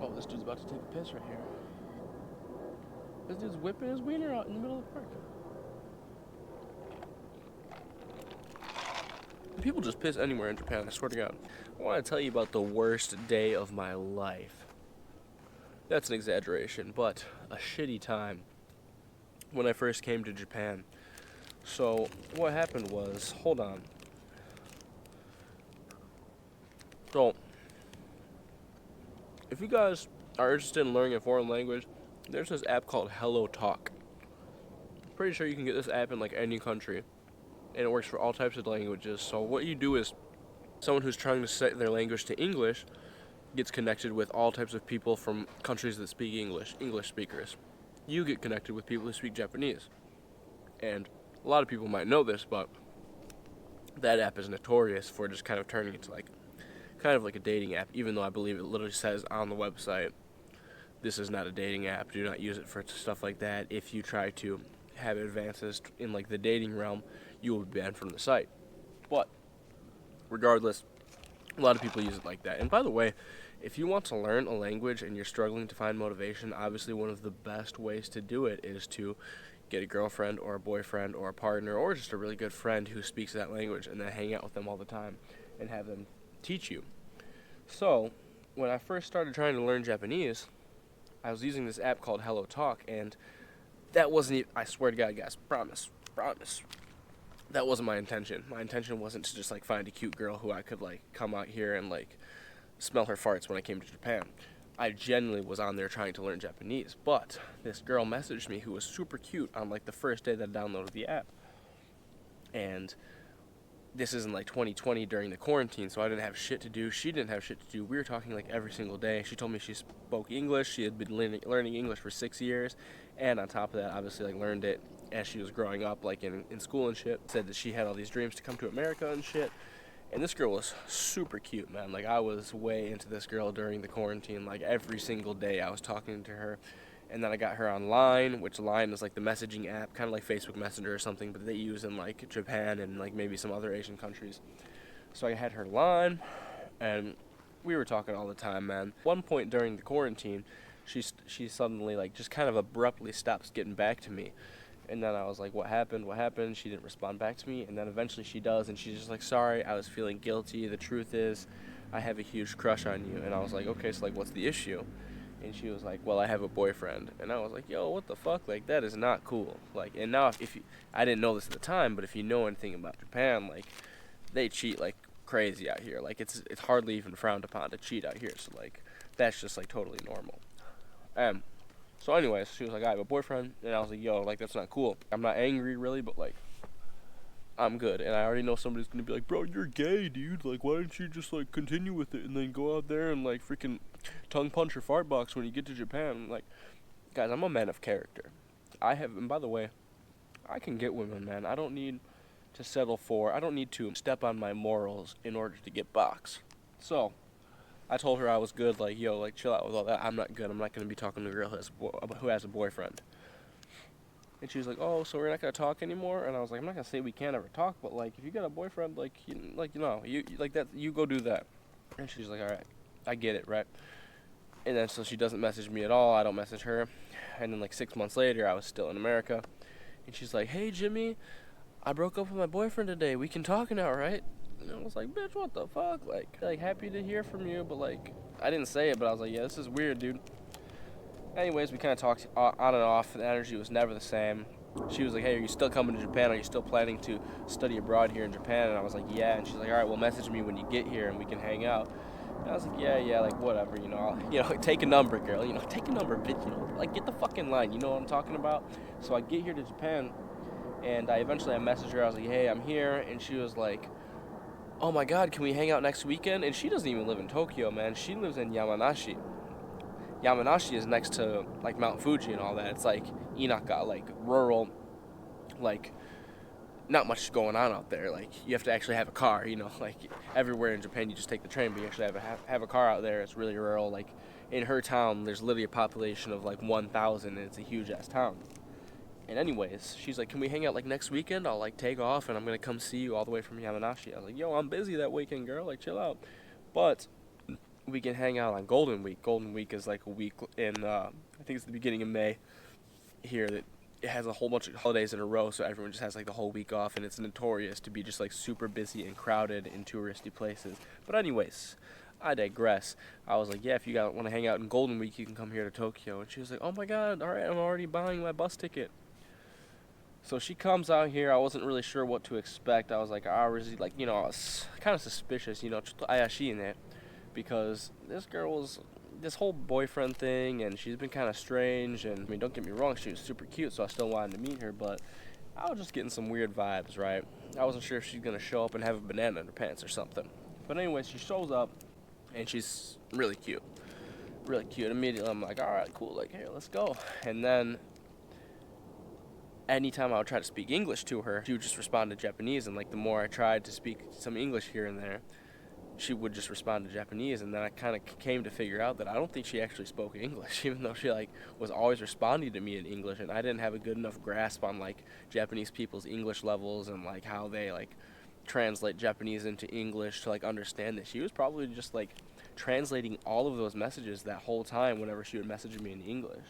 Oh, this dude's about to take a piss right here. This dude's whipping his wiener out in the middle of the park. People just piss anywhere in Japan, I swear to God. I want to tell you about the worst day of my life. That's an exaggeration, but a shitty time when I first came to Japan. So, what happened was, hold on. So, if you guys are interested in learning a foreign language, there's this app called HelloTalk. Pretty sure you can get this app in like any country, and it works for all types of languages. So what you do is, someone who's trying to set their language to English gets connected with all types of people from countries that speak English speakers. You get connected with people who speak Japanese. And a lot of people might know this, but that app is notorious for just kind of turning into kind of like a dating app, even though I believe it literally says on the website, this is not a dating app, do not use it for stuff like that. If you try to have advances in like the dating realm, you will be banned from the site. But regardless, a lot of people use it like that. And by the way, if you want to learn a language and you're struggling to find motivation, obviously one of the best ways to do it is to get a girlfriend or a boyfriend or a partner or just a really good friend who speaks that language, and then hang out with them all the time and have them teach you. So, when I first started trying to learn Japanese, I was using this app called HelloTalk, and that wasn't even, I swear to God, guys, promise, that wasn't my intention. My intention wasn't to just find a cute girl who I could come out here and smell her farts when I came to Japan. I genuinely was on there trying to learn Japanese, but this girl messaged me who was super cute on the first day that I downloaded the app. And this is in 2020 during the quarantine, so I didn't have shit to do. She didn't have shit to do. We were talking every single day. She told me she spoke English. She had been learning English for 6 years, and on top of that, obviously learned it as she was growing up, in school and shit. Said that she had all these dreams to come to America and shit. And this girl was super cute, man. I was way into this girl during the quarantine. Every single day I was talking to her. And then I got her on Line, which Line is the messaging app, kind of like Facebook Messenger or something, but they use in Japan and maybe some other Asian countries. So I had her Line, and we were talking all the time, man. One point during the quarantine, she suddenly just kind of abruptly stops getting back to me. And then I was like, what happened? She didn't respond back to me. And then eventually she does, and she's just sorry, I was feeling guilty. The truth is, I have a huge crush on you. And I was like, okay, so what's the issue? And she was like, well, I have a boyfriend. And I was like, yo, what the fuck? That is not cool. And now if you, I didn't know this at the time, but if you know anything about Japan, they cheat crazy out here. It's hardly even frowned upon to cheat out here. So that's just totally normal. So anyways, she was like, I have a boyfriend, and I was like, yo, that's not cool. I'm not angry, really, but, I'm good. And I already know somebody's gonna be like, bro, you're gay, dude. Why don't you just, continue with it and then go out there and, freaking tongue punch your fart box when you get to Japan? Guys, I'm a man of character. And by the way, I can get women, man. I don't need to step on my morals in order to get box. So, I told her I was good, yo, chill out with all that. I'm not good. I'm not going to be talking to a girl who has a boyfriend. And she was like, oh, so we're not going to talk anymore? And I was like, I'm not going to say we can't ever talk, but, if you got a boyfriend, you go do that. And she's like, all right, I get it, right? And then so she doesn't message me at all. I don't message her. And then, 6 months later, I was still in America. And she's like, hey, Jimmy, I broke up with my boyfriend today. We can talk now, right? And I was like, bitch, what the fuck? Happy to hear from you, but, I didn't say it, but I was like, yeah, this is weird, dude. Anyways, we kind of talked on and off. The energy was never the same. She was like, hey, are you still coming to Japan? Are you still planning to study abroad here in Japan? And I was like, yeah. And she's like, all right, well, message me when you get here and we can hang out. And I was like, yeah, whatever, I'll, take a number, girl, take a number, bitch, get the fucking line, you know what I'm talking about? So I get here to Japan, and I messaged her. I was like, hey, I'm here. And she was like, oh my god, can we hang out next weekend? And she doesn't even live in Tokyo, man. She lives in Yamanashi. Yamanashi is next to Mount Fuji and all that. It's Inaka, rural, not much going on out there. You have to actually have a car, everywhere in Japan you just take the train, but you actually have a car out there. It's really rural. In her town, there's literally a population of 1,000, and it's a huge ass town. And anyways, she's like, can we hang out next weekend? I'll take off and I'm gonna come see you all the way from Yamanashi. I was like, yo, I'm busy that weekend, girl, chill out. But we can hang out on Golden Week. Golden Week is like a week in, I think it's the beginning of May here, that it has a whole bunch of holidays in a row, so everyone just has like the whole week off, and it's notorious to be just like super busy and crowded in touristy places. But anyways, I digress. I was like, yeah, if you want to hang out in Golden Week, you can come here to Tokyo. And she was like, oh my god, all right, I'm already buying my bus ticket. So she comes out here. I wasn't really sure what to expect. I was like, I was kind of suspicious, ayashi in it, because this girl was this whole boyfriend thing, and she's been kind of strange. And I mean, don't get me wrong, she was super cute, so I still wanted to meet her, but I was just getting some weird vibes, right? I wasn't sure if she's gonna show up and have a banana in her pants or something. But anyway, she shows up, and she's really cute. Really cute. Immediately, I'm like, all right, cool, like, here, let's go. And then anytime I would try to speak English to her, she would just respond to Japanese, and like the more I tried to speak some English here and there, she would just respond to Japanese. And then I kind of came to figure out that I don't think she actually spoke English, even though she like was always responding to me in English, and I didn't have a good enough grasp on like Japanese people's English levels and like how they like translate Japanese into English to like understand that she was probably just like translating all of those messages that whole time whenever she would message me in English.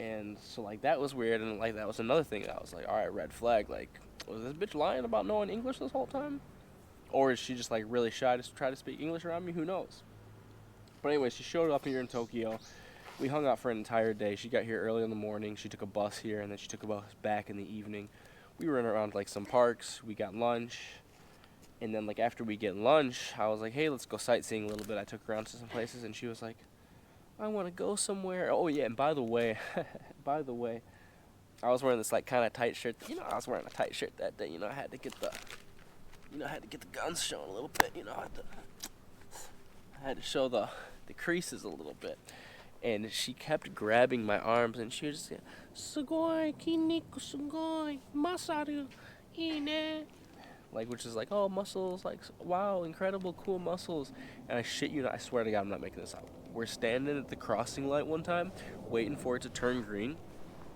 And so like that was weird, and like that was another thing that I was like, all right, red flag. Like, was this bitch lying about knowing English this whole time? Or is she just like really shy to try to speak English around me? Who knows? But anyway, she showed up here in Tokyo. We hung out for an entire day. She got here early in the morning. She took a bus here, and then she took a bus back in the evening. We ran around like some parks. We got lunch. And then like after we get lunch, I was like, hey, let's go sightseeing a little bit. I took her around to some places, and she was like, I want to go somewhere. Oh yeah, and by the way, I was wearing this like kind of tight shirt. I was wearing a tight shirt that day. I had to get the guns shown a little bit. I had to show the creases a little bit. And she kept grabbing my arms, and she was just saying, "Sugoi, kiniku sugoi, masaru, ine." Like, which is like, oh, muscles, like, wow, incredible, cool muscles. And I shit you not, I swear to God, I'm not making this up. We're standing at the crossing light one time, waiting for it to turn green,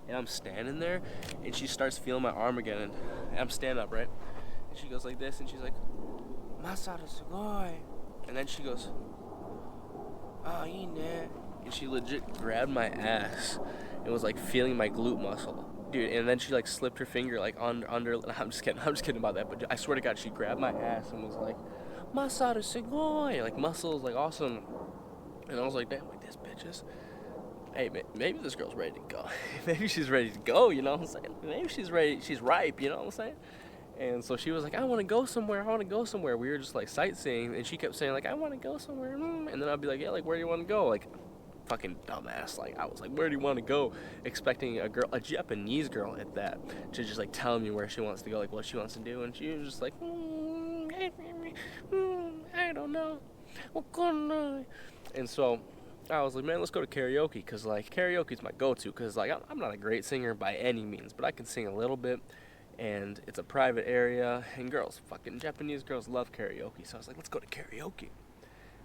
and I'm standing there, and she starts feeling my arm again, and I'm standing up, right? And she goes like this, and she's like, Masaru sugoi. And then she goes, oh, ine. And she legit grabbed my ass and was like feeling my glute muscle. Dude, and then she like slipped her finger like under. I'm just kidding about that. But I swear to God, she grabbed my ass and was like, Masaru sugoi, like muscles, like awesome. And I was like, damn, like this bitch is. Hey, maybe this girl's ready to go. Maybe she's ready to go. You know what I'm saying? Maybe she's ready. She's ripe. You know what I'm saying? And so she was like, I want to go somewhere. We were just like sightseeing, and she kept saying like, I want to go somewhere. And then I'd be like, yeah, like where do you want to go? Like, fucking dumbass. Like, I was like, where do you want to go? Expecting a Japanese girl at that, to just like tell me where she wants to go, like what she wants to do. And she was just like, I don't know. And so I was like, man, let's go to karaoke, because like karaoke's my go-to, because like I'm not a great singer by any means, but I can sing a little bit, and it's a private area, and fucking Japanese girls love karaoke. So I was like, let's go to karaoke.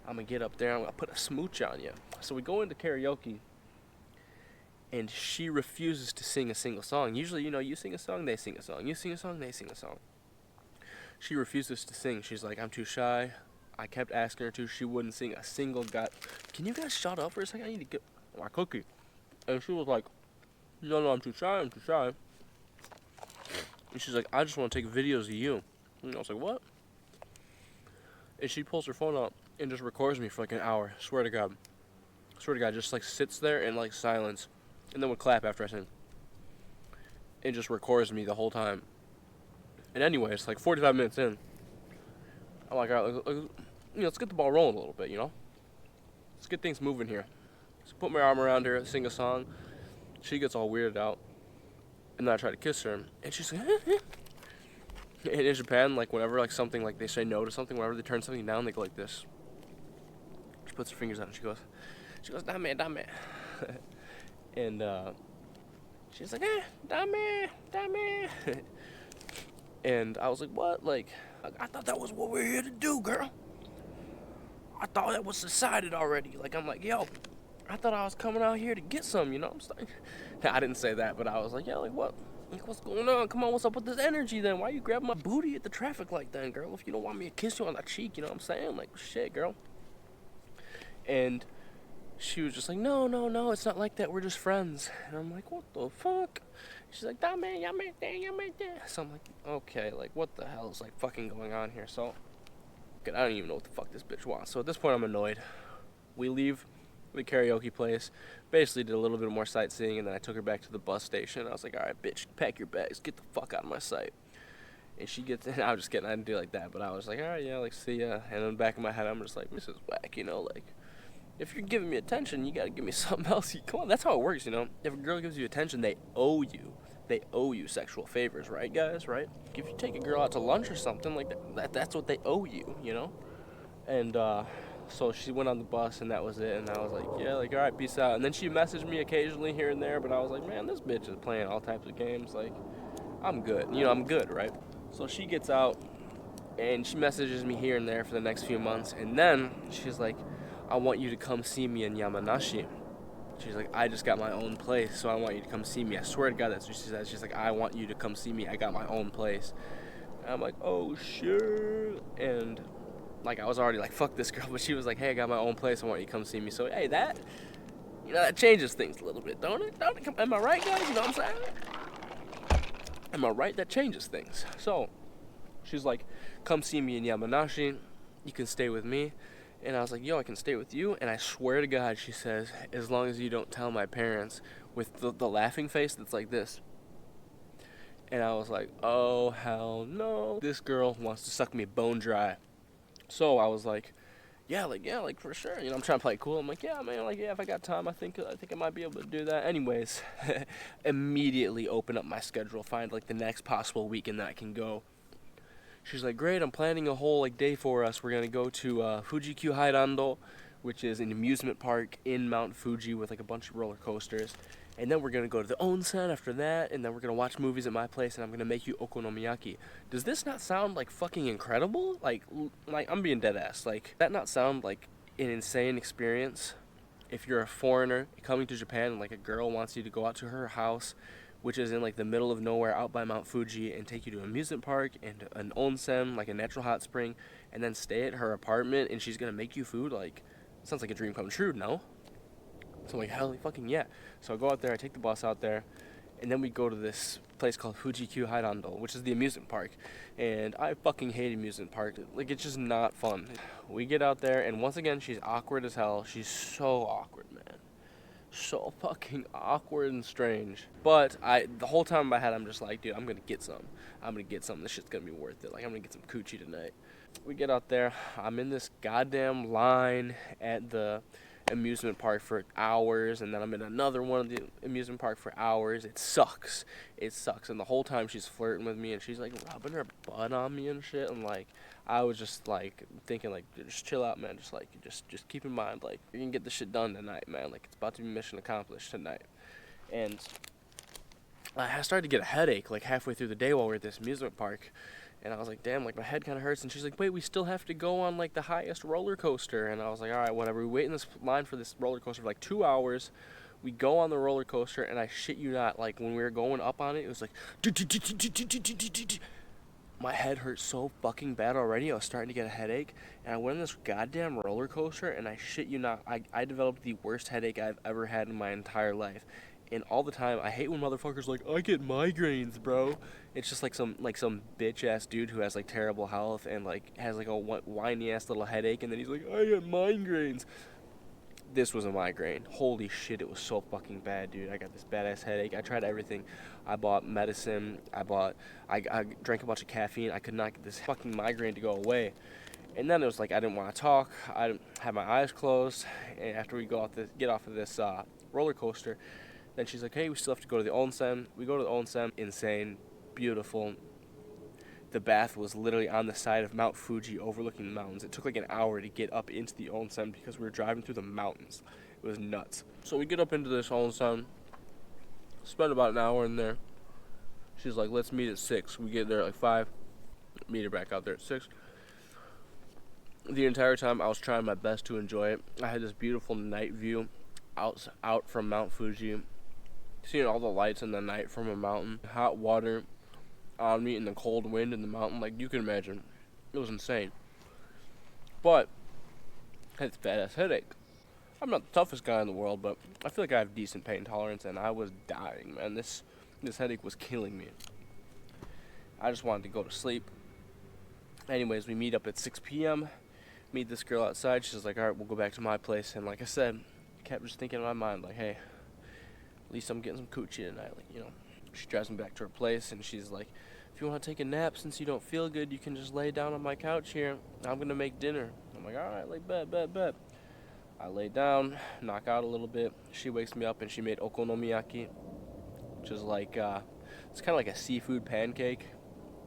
I'm gonna get up there, I'm gonna put a smooch on you. So we go into karaoke, and she refuses to sing a single song. Usually, you sing a song, they sing a song. You sing a song, they sing a song. She refuses to sing. She's like, I'm too shy. I kept asking her to. She wouldn't sing a single Can you guys shut up for a second? I need to get my cookie. And she was like, no, I'm too shy. And she's like, I just want to take videos of you. And I was like, what? And she pulls her phone out and just records me for like an hour. Swear to God, just like sits there in like silence, and then would clap after I sing. And just records me the whole time. And anyway, it's like 45 minutes in. I'm like, all right, let's get the ball rolling a little bit, Let's get things moving here. So put my arm around her, sing a song. She gets all weirded out. And then I try to kiss her, and she's like, And in Japan, like whenever like something, like they say no to something, whenever they turn something down, they go like this. She puts her fingers out and she goes, dame. And she's like, dame. And I was like, what? Like, I thought that was what we're here to do, girl. I thought that was decided already. Like, I'm like, yo, I thought I was coming out here to get some, I'm saying? I didn't say that, but I was like, yeah, like what? Like, what's going on? Come on, what's up with this energy then? Why you grabbing my booty at the traffic light then, girl? If you don't want me to kiss you on the cheek, you know what I'm saying? Like, shit, girl. And she was just like, no, no, no, it's not like that. We're just friends. And I'm like, what the fuck? She's like, dame, yamete, yamete. So I'm like, okay, like, what the hell is, like, fucking going on here? So, I don't even know what the fuck this bitch wants. So at this point, I'm annoyed. We leave the karaoke place. Basically did a little bit more sightseeing, and then I took her back to the bus station. I was like, all right, bitch, pack your bags. Get the fuck out of my sight. And she gets in. I was just kidding. I didn't do it like that. But I was like, all right, yeah, like, see ya. And in the back of my head, I'm just like, this is whack, you know, like, if you're giving me attention, you gotta give me something else. Come on, that's how it works, you know. If a girl gives you attention, they owe you. They owe you sexual favors, right, guys? Right? If you take a girl out to lunch or something like that's what they owe you, you know. And so she went on the bus, and that was it. And I was like, yeah, like, all right, peace out. And then she messaged me occasionally here and there, but I was like, man, this bitch is playing all types of games. Like, I'm good, you know, I'm good, right? So she gets out, and she messages me here and there for the next few months, and then she's like, I want you to come see me in Yamanashi. She's like, I just got my own place, so I want you to come see me. I swear to God, that's what she said. She's like, I want you to come see me. I got my own place. And I'm like, oh, shit. And, like, I was already like, fuck this girl. But she was like, hey, I got my own place. I want you to come see me. So, hey, that, you know, that changes things a little bit, don't it? Don't it? Am I right, guys? You know what I'm saying? Am I right? That changes things. So, she's like, come see me in Yamanashi. You can stay with me. And I was like, yo, I can stay with you. And I swear to God, she says, as long as you don't tell my parents, with the laughing face that's like this. And I was like, oh, hell no. This girl wants to suck me bone dry. So I was like, yeah, like for sure. You know, I'm trying to play it cool. I'm like, yeah, man, like, yeah, if I got time, I think I might be able to do that. Anyways, immediately open up my schedule, find like the next possible weekend that I can go. She's like, great, I'm planning a whole like day for us. We're gonna go to Fuji-Q Hairando, which is an amusement park in Mount Fuji with like a bunch of roller coasters. And then we're gonna go to the onsen after that, and then we're gonna watch movies at my place, and I'm gonna make you okonomiyaki. Does this not sound like fucking incredible? Like I'm being dead ass. Like, that not sound like an insane experience? If you're a foreigner coming to Japan and like a girl wants you to go out to her house, which is in like the middle of nowhere out by Mount Fuji, and take you to an amusement park and an onsen, like a natural hot spring, and then stay at her apartment, and she's gonna make you food, like, sounds like a dream come true, no? So I'm like, hell fucking yeah. So I go out there, I take the bus out there, and then we go to this place called Fuji-Q Hairando, which is the amusement park. And I fucking hate amusement park. Like, it's just not fun. We get out there, and once again, she's awkward as hell. She's so awkward, man. So fucking awkward and strange. But the whole time in my head, I'm just like, dude, I'm gonna get some. I'm gonna get some. This shit's gonna be worth it. Like, I'm gonna get some coochie tonight. We get out there. I'm in this goddamn line at the amusement park for hours, and then I'm in another one of the amusement park for hours. It sucks. It sucks. And the whole time she's flirting with me, and she's like rubbing her butt on me and shit. And like, I was just like thinking, like, just chill out, man. Just like, just keep in mind, like, you're gonna get this shit done tonight, man. Like, it's about to be mission accomplished tonight. And I started to get a headache like halfway through the day while we were at this amusement park. And I was like, damn, like, my head kind of hurts. And she's like, wait, we still have to go on, like, the highest roller coaster. And I was like, all right, whatever. We wait in this line for this roller coaster for, like, 2 hours. We go on the roller coaster, and I shit you not, like, when we were going up on it, it was like, my head hurt so fucking bad already. I was starting to get a headache. And I went on this goddamn roller coaster, and I shit you not, I developed the worst headache I've ever had in my entire life. And all the time, I hate when motherfuckers like, I get migraines, bro. It's just like some bitch ass dude who has like terrible health and like has like a whiny ass little headache, and then he's like, I get migraines. This was a migraine. Holy shit, it was so fucking bad, dude. I got this badass headache. I tried everything. I bought medicine. I drank a bunch of caffeine. I could not get this fucking migraine to go away. And then it was like, I didn't want to talk. I had my eyes closed. And after we get off of this roller coaster, then she's like, hey, we still have to go to the onsen. We go to the onsen. Insane. Beautiful. The bath was literally on the side of Mount Fuji overlooking the mountains. It took like an hour to get up into the onsen because we were driving through the mountains. It was nuts. So we get up into this onsen. Spend about an hour in there. She's like, let's meet at 6. We get there at like 5. Meet her back out there at 6. The entire time I was trying my best to enjoy it. I had this beautiful night view out from Mount Fuji. Seeing all the lights in the night from a mountain, hot water on me, and the cold wind in the mountain, like, you can imagine. It was insane. But I had this badass headache. I'm not the toughest guy in the world, but I feel like I have decent pain tolerance, and I was dying, man. This headache was killing me. I just wanted to go to sleep. Anyways, we meet up at 6 p.m., meet this girl outside. She's like, all right, we'll go back to my place. And like I said, I kept just thinking in my mind, like, hey, at least I'm getting some coochie tonight. Like, you know, she drives me back to her place, and she's like, if you want to take a nap since you don't feel good, you can just lay down on my couch here. I'm going to make dinner. I'm like, all right, like, bet. I lay down, knock out a little bit. She wakes me up, and she made okonomiyaki, which is like, it's kind of like a seafood pancake,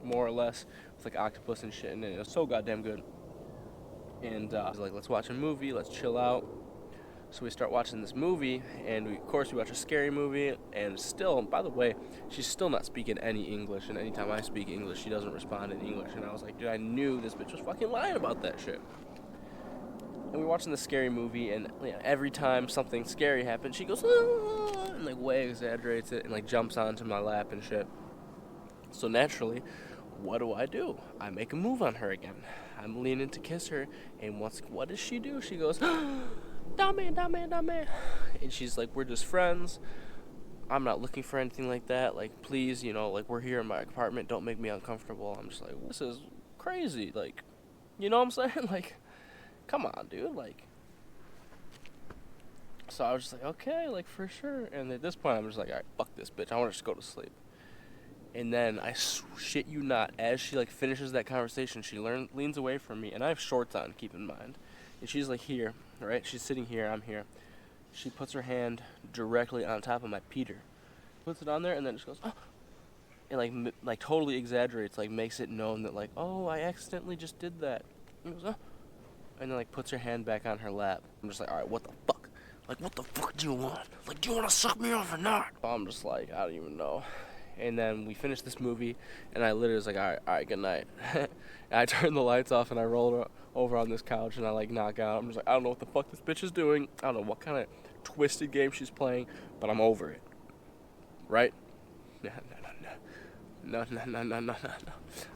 more or less, with like octopus and shit in it. It was so goddamn good. And I was like, let's watch a movie, let's chill out. So we start watching this movie, and of course we watch a scary movie, and still, by the way, she's still not speaking any English, and anytime I speak English, she doesn't respond in English, and I was like, dude, I knew this bitch was fucking lying about that shit. And we're watching the scary movie, and you know, every time something scary happens, she goes, ah, and like way exaggerates it, and like jumps onto my lap and shit. So naturally, what do? I make a move on her again. I'm leaning to kiss her, and what does she do? She goes, dame. And she's like, we're just friends. I'm not looking for anything like that. Like, please, you know, like, we're here in my apartment. Don't make me uncomfortable. I'm just like, this is crazy. Like, you know what I'm saying? Like, come on, dude. Like, so I was just like, okay, like, for sure. And at this point, I'm just like, all right, fuck this bitch. I want to just go to sleep. And then, I shit you not, as she, like, finishes that conversation, she leans away from me. And I have shorts on, keep in mind. And she's, like, here, right? She's sitting here, I'm here. She puts her hand directly on top of my Peter. Puts it on there, and then just goes, oh. And, like totally exaggerates, like, makes it known that, like, oh, I accidentally just did that. And goes, oh. And then, like, puts her hand back on her lap. I'm just like, all right, what the fuck? Like, what the fuck do you want? Like, do you want to suck me off or not? I'm just like, I don't even know. And then we finished this movie, and I literally was like, all right, good night. And I turned the lights off, and I rolled over on this couch, and I, like, knock out. I'm just like, I don't know what the fuck this bitch is doing. I don't know what kind of twisted game she's playing, but I'm over it. Right? No.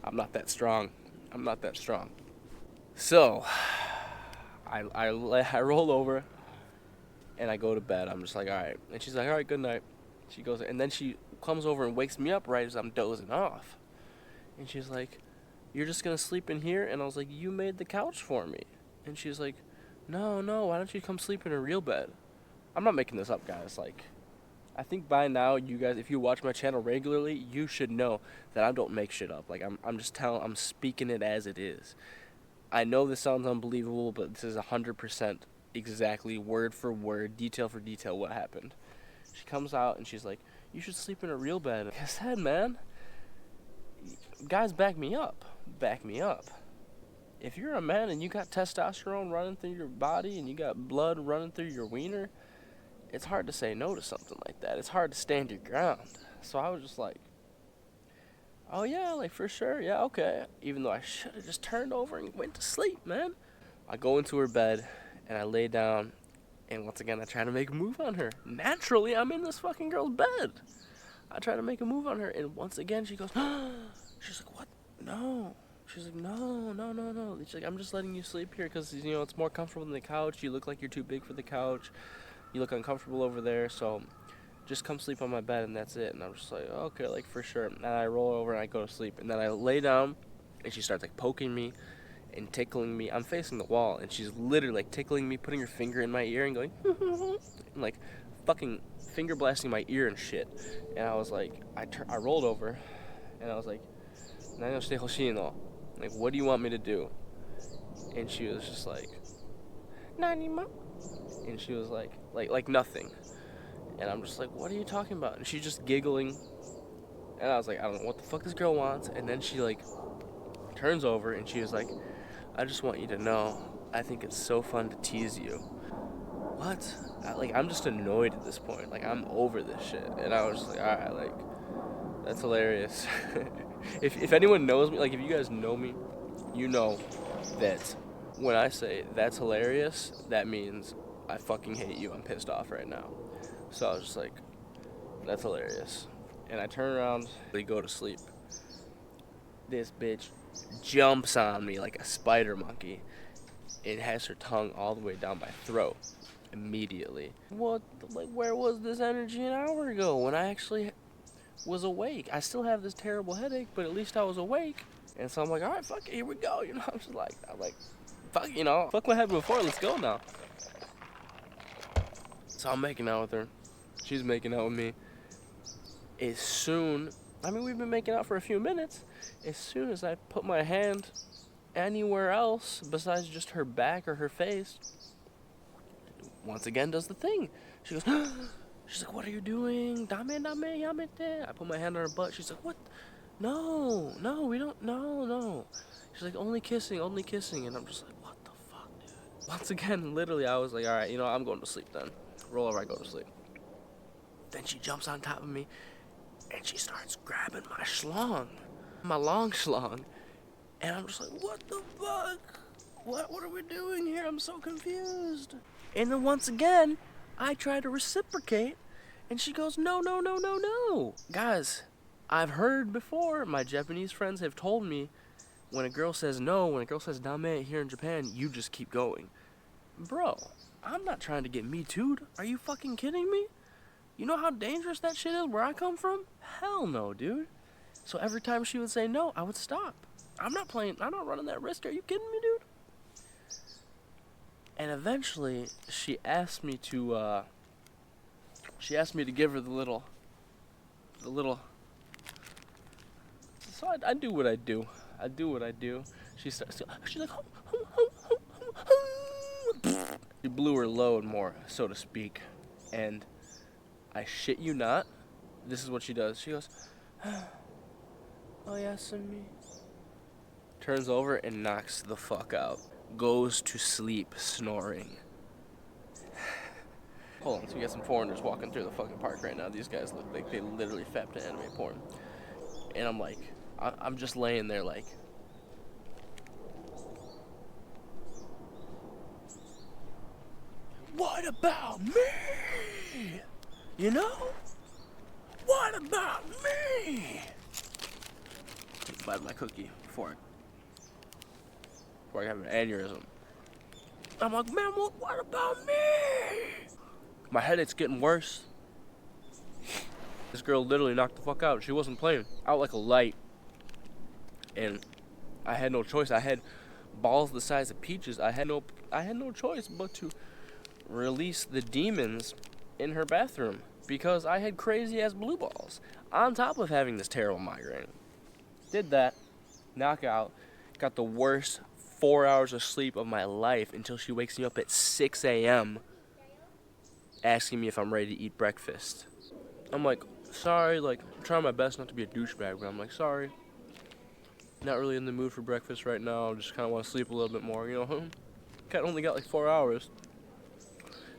I'm not that strong. So, I roll over, and I go to bed. I'm just like, all right. And she's like, all right, good night. She goes, and then she comes over and wakes me up right as I'm dozing off. And she's like, you're just going to sleep in here? And I was like, you made the couch for me. And she's like, no, why don't you come sleep in a real bed? I'm not making this up, guys. Like, I think by now, you guys, if you watch my channel regularly, you should know that I don't make shit up. Like, I'm speaking it as it is. I know this sounds unbelievable, but this is 100% exactly word for word, detail for detail what happened. She comes out and she's like, you should sleep in a real bed. Like I said, man, guys, back me up. If you're a man and you got testosterone running through your body and you got blood running through your wiener, it's hard to say no to something like that. It's hard to stand your ground. So I was just like, oh yeah, like for sure, yeah, okay. Even though I should have just turned over and went to sleep, man. I go into her bed and I lay down. And once again, I try to make a move on her. Naturally, I'm in this fucking girl's bed. I try to make a move on her, and once again, she goes, she's like, what? No. She's like, no. She's like, I'm just letting you sleep here because, you know, it's more comfortable than the couch. You look like you're too big for the couch. You look uncomfortable over there, so just come sleep on my bed, and that's it. And I'm just like, okay, like, for sure. And I roll over, and I go to sleep. And then I lay down, and she starts, like, poking me and tickling me. I'm facing the wall, and she's literally like tickling me, putting her finger in my ear and going and like fucking finger blasting my ear and shit. And I was like, I rolled over, and I was like, like, what do you want me to do? And she was just like, Nanima. And she was like nothing. And I'm just like, what are you talking about? And she's just giggling. And I was like, I don't know what the fuck this girl wants. And then she like turns over and she was like, I just want you to know, I think it's so fun to tease you. What? I'm just annoyed at this point. Like, I'm over this shit. And I was just like, alright, like, that's hilarious. if anyone knows me, like, if you guys know me, you know that when I say that's hilarious, that means I fucking hate you. I'm pissed off right now. So I was just like, that's hilarious. And I turn around, they go to sleep. This bitch jumps on me like a spider monkey. It has her tongue all the way down my throat. immediately. What, like, where was this energy an hour ago when I actually was awake? I still have this terrible headache, but at least I was awake. And so I'm like, all right, fuck it, here we go. You know, I'm like, fuck, you know, fuck what happened before, let's go now. So I'm making out with her. She's making out with me. As soon, I mean, we've been making out for a few minutes. As soon as I put my hand anywhere else besides just her back or her face, once again does the thing. She goes, she's like, what are you doing? Dame, yamete. I put my hand on her butt. She's like, what? No, we don't, no. She's like, only kissing. And I'm just like, what the fuck, dude? Once again, literally, I was like, all right, you know, I'm going to sleep then. Roll over, I go to sleep. Then she jumps on top of me, and she starts grabbing my schlong, my long schlong. And I'm just like, what the fuck? What are we doing here? I'm so confused. And then once again, I try to reciprocate, and she goes, no. Guys, I've heard before, my Japanese friends have told me, when a girl says no, when a girl says dame here in Japan, you just keep going. Bro, I'm not trying to get me too'd. Are you fucking kidding me? You know how dangerous that shit is where I come from? Hell no, dude. So every time she would say no, I would stop. I'm not running that risk. Are you kidding me, dude? And eventually, she asked me to give her the little. So I do what I do. She's like, she blew her load more, so to speak. And I shit you not, this is what she does. She goes, oh yeah, me. Turns over and knocks the fuck out. Goes to sleep snoring. Hold on, so we got some foreigners walking through the fucking park right now. These guys look like they literally fapped to anime porn. And I'm like, I'm just laying there like, what about me? You know? What about me? Take a bite of my cookie before I have an aneurysm. I'm like, man, what about me? My headache's getting worse. This girl literally knocked the fuck out. She wasn't playing. Out like a light. And I had no choice. I had balls the size of peaches. I had no choice but to release the demons in her bathroom because I had crazy ass blue balls on top of having this terrible migraine. Did that, knockout, got the worst 4 hours of sleep of my life until she wakes me up at 6 a.m. asking me if I'm ready to eat breakfast. I'm like, sorry, like, I'm trying my best not to be a douchebag, but I'm like, sorry, not really in the mood for breakfast right now, just kind of want to sleep a little bit more, you know? Only got like 4 hours.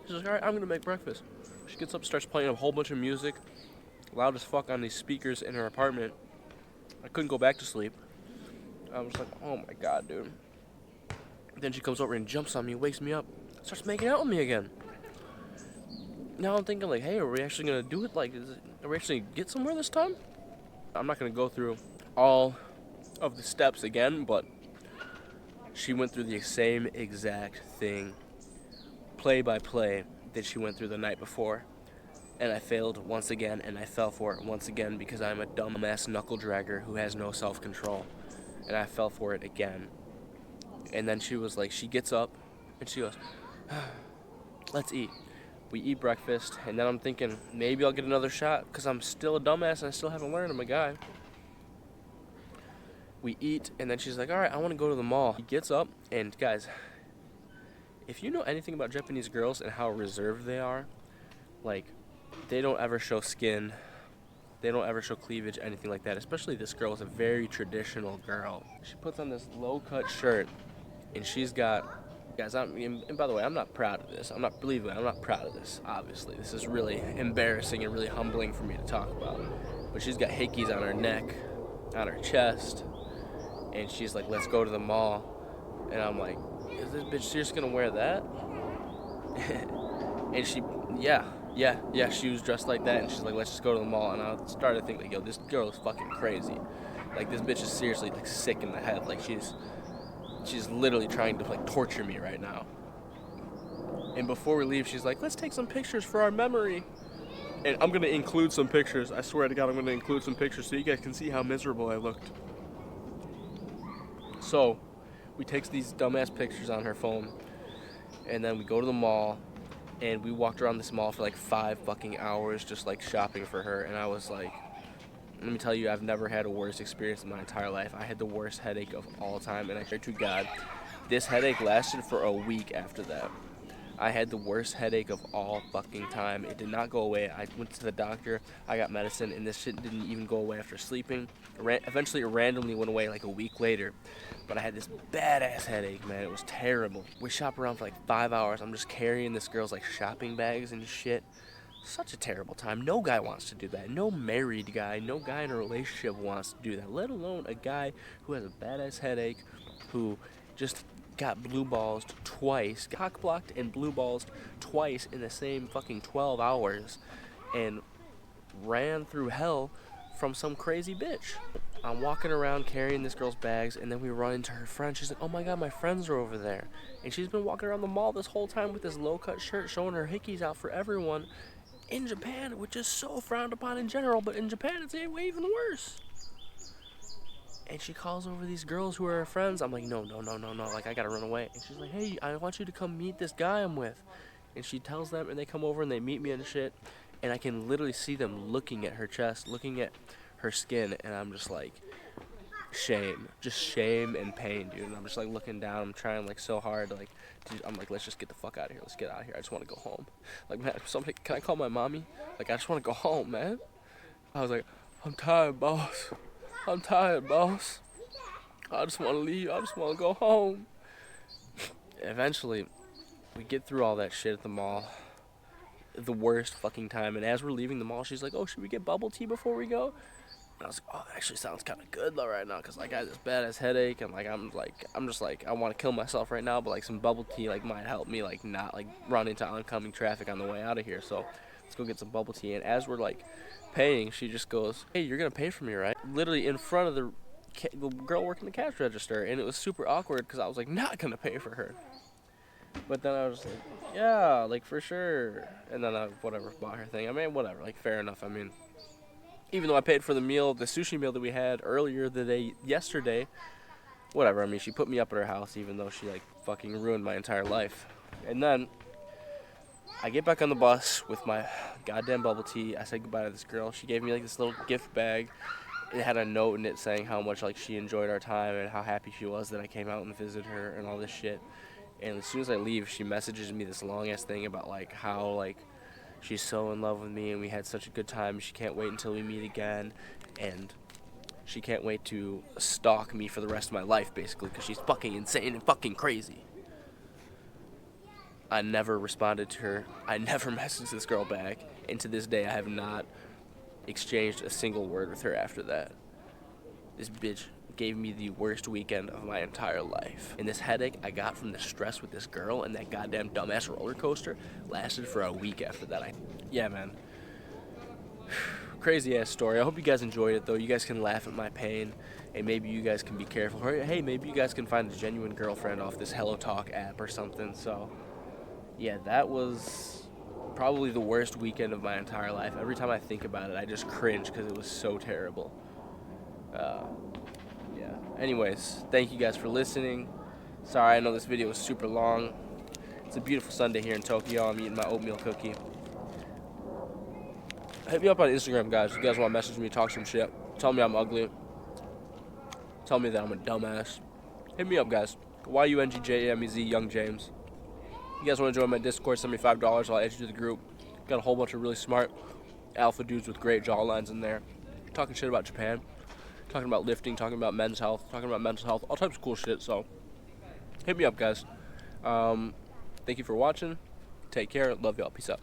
She's like, all right, I'm gonna make breakfast. She gets up, starts playing a whole bunch of music, loud as fuck on these speakers in her apartment. I couldn't go back to sleep. I was like, oh my god, dude. Then she comes over and jumps on me, wakes me up, starts making out with me again. Now I'm thinking like, hey, are we actually gonna do it? Like, are we actually gonna get somewhere this time? I'm not gonna go through all of the steps again, but she went through the same exact thing, play by play, that she went through the night before. And I failed once again, and I fell for it once again because I'm a dumbass knuckle dragger who has no self-control. And I fell for it again. And then she was like, she gets up, and she goes, let's eat. We eat breakfast, and then I'm thinking, maybe I'll get another shot, because I'm still a dumbass, and I still haven't learned I'm a guy. We eat, and then she's like, all right, I want to go to the mall. He gets up, and guys, if you know anything about Japanese girls and how reserved they are, like, they don't ever show skin, they don't ever show cleavage, anything like that. Especially this girl is a very traditional girl. She puts on this low-cut shirt, and she's got, guys, and by the way, I'm not proud of this. I'm not proud of this, obviously. This is really embarrassing and really humbling for me to talk about. But she's got hickeys on her neck, on her chest, and she's like, let's go to the mall. And I'm like, is this bitch seriously gonna wear that? And she, yeah, she was dressed like that, and she's like, let's just go to the mall. And I started to think, like, yo, this girl is fucking crazy. Like, this bitch is seriously, like, sick in the head. Like, she's literally trying to, like, torture me right now. And before we leave, she's like, let's take some pictures for our memory. And I'm going to include some pictures. I swear to God, I'm going to include some pictures so you guys can see how miserable I looked. So, we take these dumbass pictures on her phone. And then we go to the mall. And we walked around this mall for like 5 fucking hours just like shopping for her. And I was like, let me tell you, I've never had a worse experience in my entire life. I had the worst headache of all time. And I swear to God, this headache lasted for a week after that. I had the worst headache of all fucking time. It did not go away. I went to the doctor, I got medicine, and this shit didn't even go away after sleeping. Eventually, it randomly went away like a week later. But I had this badass headache, man. It was terrible. We shopped around for like 5 hours. I'm just carrying this girl's like shopping bags and shit. Such a terrible time. No guy wants to do that. No married guy, no guy in a relationship wants to do that. Let alone a guy who has a badass headache, who just got blue balls twice, cock blocked and blue balls twice in the same fucking 12 hours, and ran through hell from some crazy bitch. I'm walking around carrying this girl's bags, and then we run into her friend. She's like, oh my God, my friends are over there. And she's been walking around the mall this whole time with this low-cut shirt showing her hickeys out for everyone in Japan, which is so frowned upon in general, but in Japan it's way even worse. And she calls over these girls who are her friends. I'm like, no, like, I gotta run away. And she's like, hey, I want you to come meet this guy I'm with. And she tells them, and they come over and they meet me and shit. And I can literally see them looking at her chest, looking at her skin, and I'm just like, shame. Just shame and pain, dude. And I'm just like looking down. I'm trying like so hard to like, dude, I'm like, let's just get the fuck out of here. Let's get out of here. I just want to go home. Like, man, somebody, can I call my mommy? Like, I just want to go home, man. I was like, I'm tired, boss. I'm tired, boss. I just want to leave. I just want to go home. Eventually, we get through all that shit at the mall. The worst fucking time. And as we're leaving the mall, she's like, oh, should we get bubble tea before we go? And I was like, oh, that actually sounds kind of good though right now, because like I got this badass headache, and like I'm just like I want to kill myself right now, but like some bubble tea like might help me like not like run into oncoming traffic on the way out of here. So let's go get some bubble tea. And as we're like paying, she just goes, hey, you're gonna pay for me, right? Literally in front of the girl working the cash register. And it was super awkward because I was like not gonna pay for her, but then I was like, yeah, like for sure. And then I whatever bought her thing. I mean, whatever, like fair enough. I mean, even though I paid for the meal, the sushi meal that we had earlier yesterday, whatever. I mean, she put me up at her house, even though she like fucking ruined my entire life. And then I get back on the bus with my goddamn bubble tea. I said goodbye to this girl. She gave me like this little gift bag. It had a note in it saying how much like she enjoyed our time and how happy she was that I came out and visited her and all this shit. And as soon as I leave, she messages me this long ass thing about like how like she's so in love with me and we had such a good time. She can't wait until we meet again, and she can't wait to stalk me for the rest of my life, basically, because she's fucking insane and fucking crazy. I never responded to her. I never messaged this girl back. And to this day, I have not exchanged a single word with her after that. This bitch gave me the worst weekend of my entire life. And this headache I got from the stress with this girl and that goddamn dumbass roller coaster lasted for a week after that. Yeah, man. Crazy ass story. I hope you guys enjoyed it though. You guys can laugh at my pain, and maybe you guys can be careful. Or, hey, maybe you guys can find a genuine girlfriend off this HelloTalk app or something. So, yeah, that was probably the worst weekend of my entire life. Every time I think about it, I just cringe because it was so terrible. Yeah. Anyways, thank you guys for listening. Sorry, I know this video was super long. It's a beautiful Sunday here in Tokyo. I'm eating my oatmeal cookie. Hit me up on Instagram, guys. If you guys want to message me, talk some shit. Tell me I'm ugly. Tell me that I'm a dumbass. Hit me up, guys. YUNGJAMEZ, Young James. You guys want to join my Discord, send me $5. I'll add you to the group. Got a whole bunch of really smart alpha dudes with great jawlines in there. Talking shit about Japan. Talking about lifting, talking about men's health, talking about mental health, all types of cool shit. So, hit me up, guys. Thank you for watching. Take care. Love y'all. Peace out.